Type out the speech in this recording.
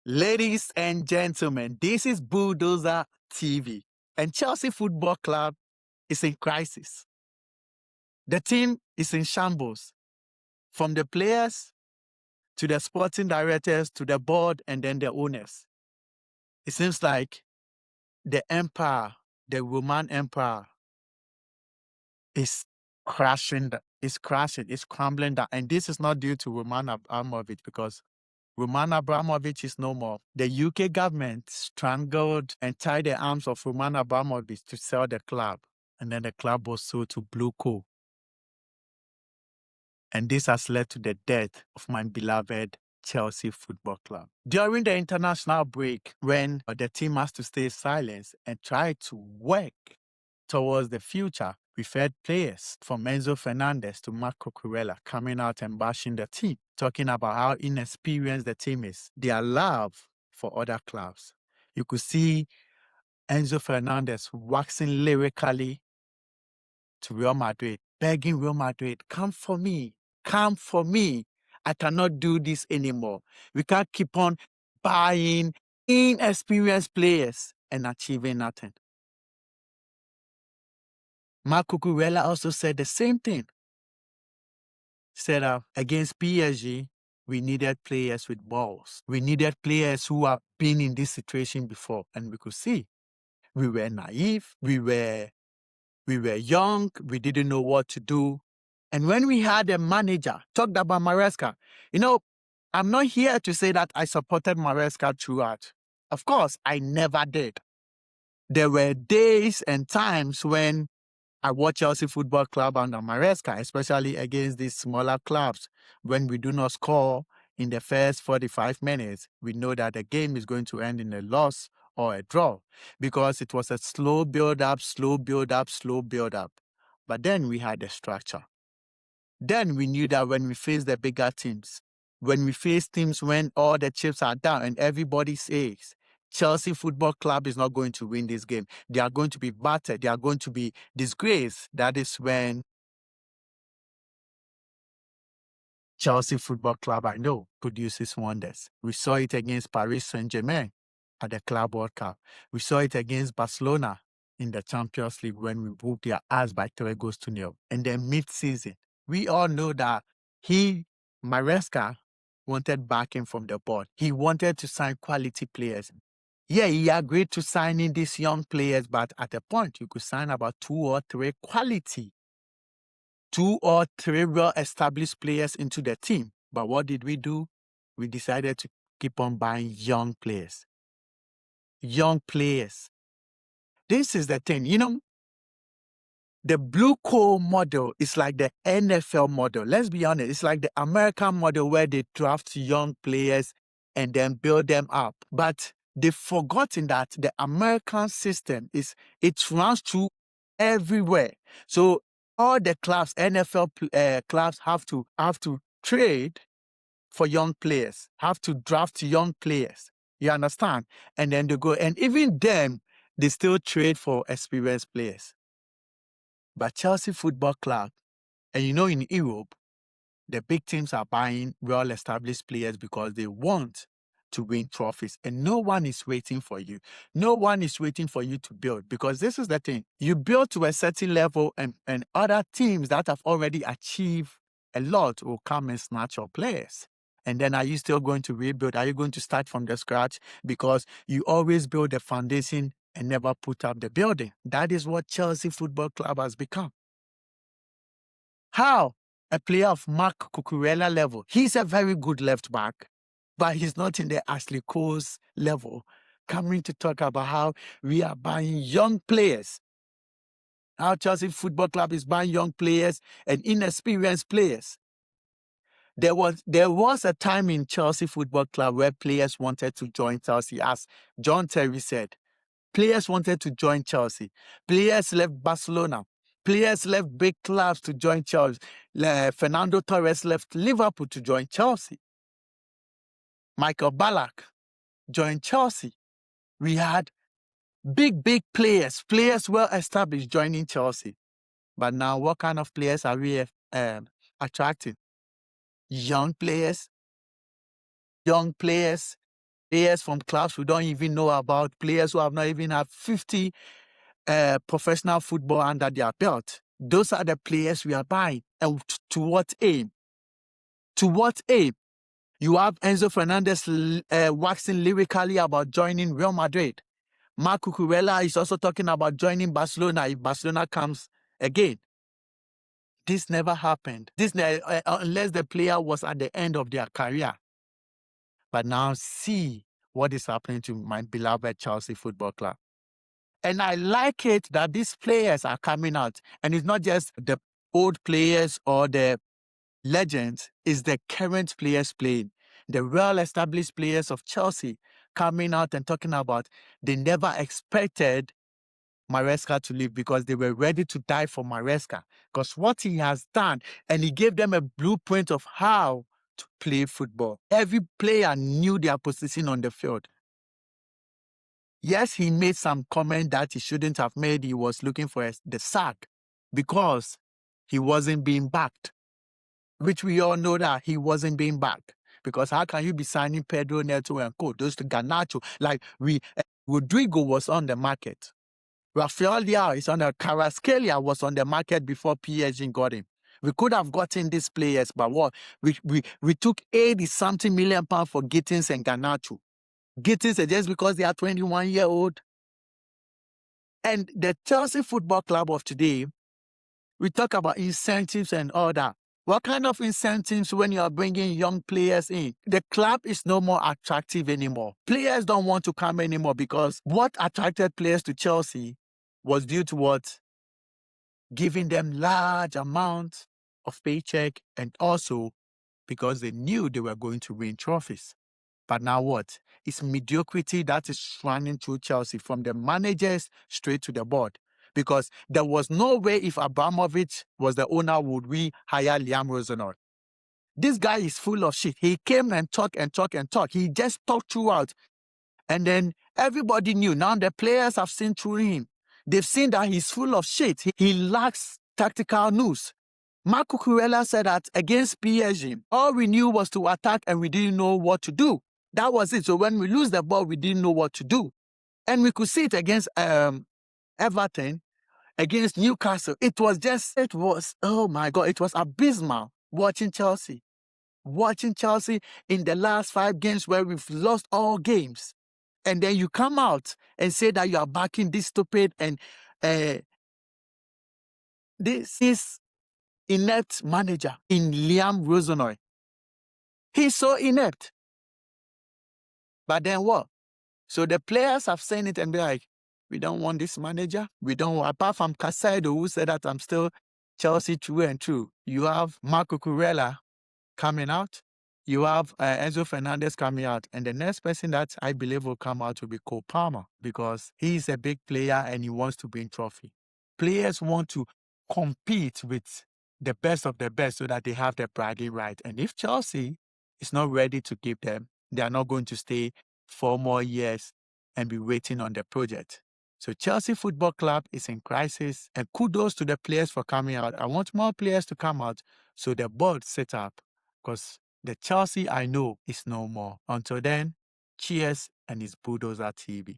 Ladies and gentlemen, this is Bulldozer TV, and Chelsea Football Club is in crisis. The team is in shambles, from the players to the sporting directors to the board and then the owners. It seems like the empire, the Roman Empire, is crashing, is crashing, is crumbling down. And this is not due to Roman Abramovich, because Roman Abramovich is no more. The UK government strangled and tied the arms of Roman Abramovich to sell the club. And then the club was sold to Blue Co. And this has led to the death of my beloved Chelsea Football Club. During the international break, when the team has to stay silent and try to work towards the future, we've had players from Enzo Fernandez to Marco Cucurella coming out and bashing the team, talking about how inexperienced the team is, their love for other clubs. You could see Enzo Fernandez waxing lyrically to Real Madrid, begging Real Madrid, come for me, come for me. I cannot do this anymore. We can't keep on buying inexperienced players and achieving nothing. Marco Cucurella also said the same thing. Said against PSG, we needed players with balls. We needed players who have been in this situation before. And we could see we were naive, we were young, we didn't know what to do. And when we had a manager, talked about Maresca, I'm not here to say that I supported Maresca throughout. Of course, I never did. There were days and times when I watch Chelsea Football Club under Maresca, especially against these smaller clubs. When we do not score in the first 45 minutes, we know that the game is going to end in a loss or a draw, because it was a slow build-up, slow build-up, slow build-up. But then we had the structure. Then we knew that when we face the bigger teams, when we face teams when all the chips are down and everybody says, Chelsea Football Club is not going to win this game, they are going to be battered, they are going to be disgraced, that is when Chelsea Football Club, I know, produces wonders. We saw it against Paris Saint-Germain at the Club World Cup. We saw it against Barcelona in the Champions League when we whooped their ass by 3-0. And then mid-season, we all know that Maresca, wanted backing from the board. He wanted to sign quality players. Yeah, he agreed to signing these young players, but at a point, you could sign about 2 or 3 quality, 2 or 3 well-established players into the team. But what did we do? We decided to keep on buying young players. Young players. This is the thing, the Blue Co model is like the NFL model. Let's be honest, it's like the American model where they draft young players and then build them up. But they've forgotten that the American system it runs through everywhere. So all the clubs, NFL clubs have to trade for young players, have to draft young players. You understand? And then they go, and even them, they still trade for experienced players. But Chelsea Football Club, and in Europe, the big teams are buying well-established players because they want to win trophies. And no one is waiting for you. No one is waiting for you to build, because this is the thing. You build to a certain level and other teams that have already achieved a lot will come and snatch your players. And then are you still going to rebuild? Are you going to start from the scratch? Because you always build a foundation and never put up the building. That is what Chelsea Football Club has become. How? A player of Marc Cucurella level. He's a very good left back, but he's not in the Ashley Cole's level. Coming to talk about how we are buying young players. How Chelsea Football Club is buying young players and inexperienced players. There was a time in Chelsea Football Club where players wanted to join Chelsea, as John Terry said. Players wanted to join Chelsea. Players left Barcelona. Players left big clubs to join Chelsea. Fernando Torres left Liverpool to join Chelsea. Michael Ballack joined Chelsea. We had big players well established joining Chelsea. But now what kind of players are we attracting? Young players Players from clubs we don't even know about, players who have not even had 50 professional football under their belt. Those are the players we are buying. And to what aim? To what aim? You have Enzo Fernandez waxing lyrically about joining Real Madrid. Marc Cucurella is also talking about joining Barcelona if Barcelona comes again. This never happened. Unless the player was at the end of their career. But now see what is happening to my beloved Chelsea Football Club. And I like it that these players are coming out. And it's not just the old players or the legends, it's the current players playing. The well-established players of Chelsea coming out and talking about they never expected Maresca to leave because they were ready to die for Maresca. Because what he has done, and he gave them a blueprint of how to play football. Every player knew their position on the field. Yes, he made some comment that he shouldn't have made. He was looking for the sack because he wasn't being backed, which we all know that he wasn't being backed. Because how can you be signing Pedro Neto and Co? Those to Garnacho, like Rodrigo was on the market. Rafael Leao is on the Kvaratskhelia was on the market before PSG got him. We could have gotten these players, but what? We took 80-something million pounds for Gittins and Garnacho. Gittins just because they are 21-year-old. And the Chelsea Football Club of today, we talk about incentives and all that. What kind of incentives when you are bringing young players in? The club is no more attractive anymore. Players don't want to come anymore because what attracted players to Chelsea was due to what? Giving them large amounts of paycheck and also because they knew they were going to win trophies. But now what? It's mediocrity that is running through Chelsea from the managers straight to the board. Because there was no way if Abramovich was the owner would we hire Liam Rosenor. This guy is full of shit. He came and talked and talked and talked. He just talked throughout. And then everybody knew. Now the players have seen through him. They've seen that he's full of shit. He lacks tactical nous. Marc Cucurella said that against PSG, all we knew was to attack and we didn't know what to do. That was it. So when we lose the ball, we didn't know what to do. And we could see it against Everton, against Newcastle. Oh my God, it was abysmal watching Chelsea. Watching Chelsea in the last 5 games where we've lost all games. And then you come out and say that you are backing this stupid and this is inept manager in Liam Rosenoi. He's so inept. But then what? So the players have seen it and be like, we don't want this manager. We don't want, apart from Casado, who said that I'm still Chelsea true and true. You have Marco Cucurella coming out. You have Enzo Fernandez coming out. And the next person that I believe will come out will be Cole Palmer because he's a big player and he wants to win trophy. Players want to compete with the best of the best so that they have the bragging right. And if Chelsea is not ready to give them, they are not going to stay 4 more years and be waiting on the project. So Chelsea Football Club is in crisis and kudos to the players for coming out. I want more players to come out so the board set up because the Chelsea I know is no more. Until then, cheers and it's Bulldozer TV.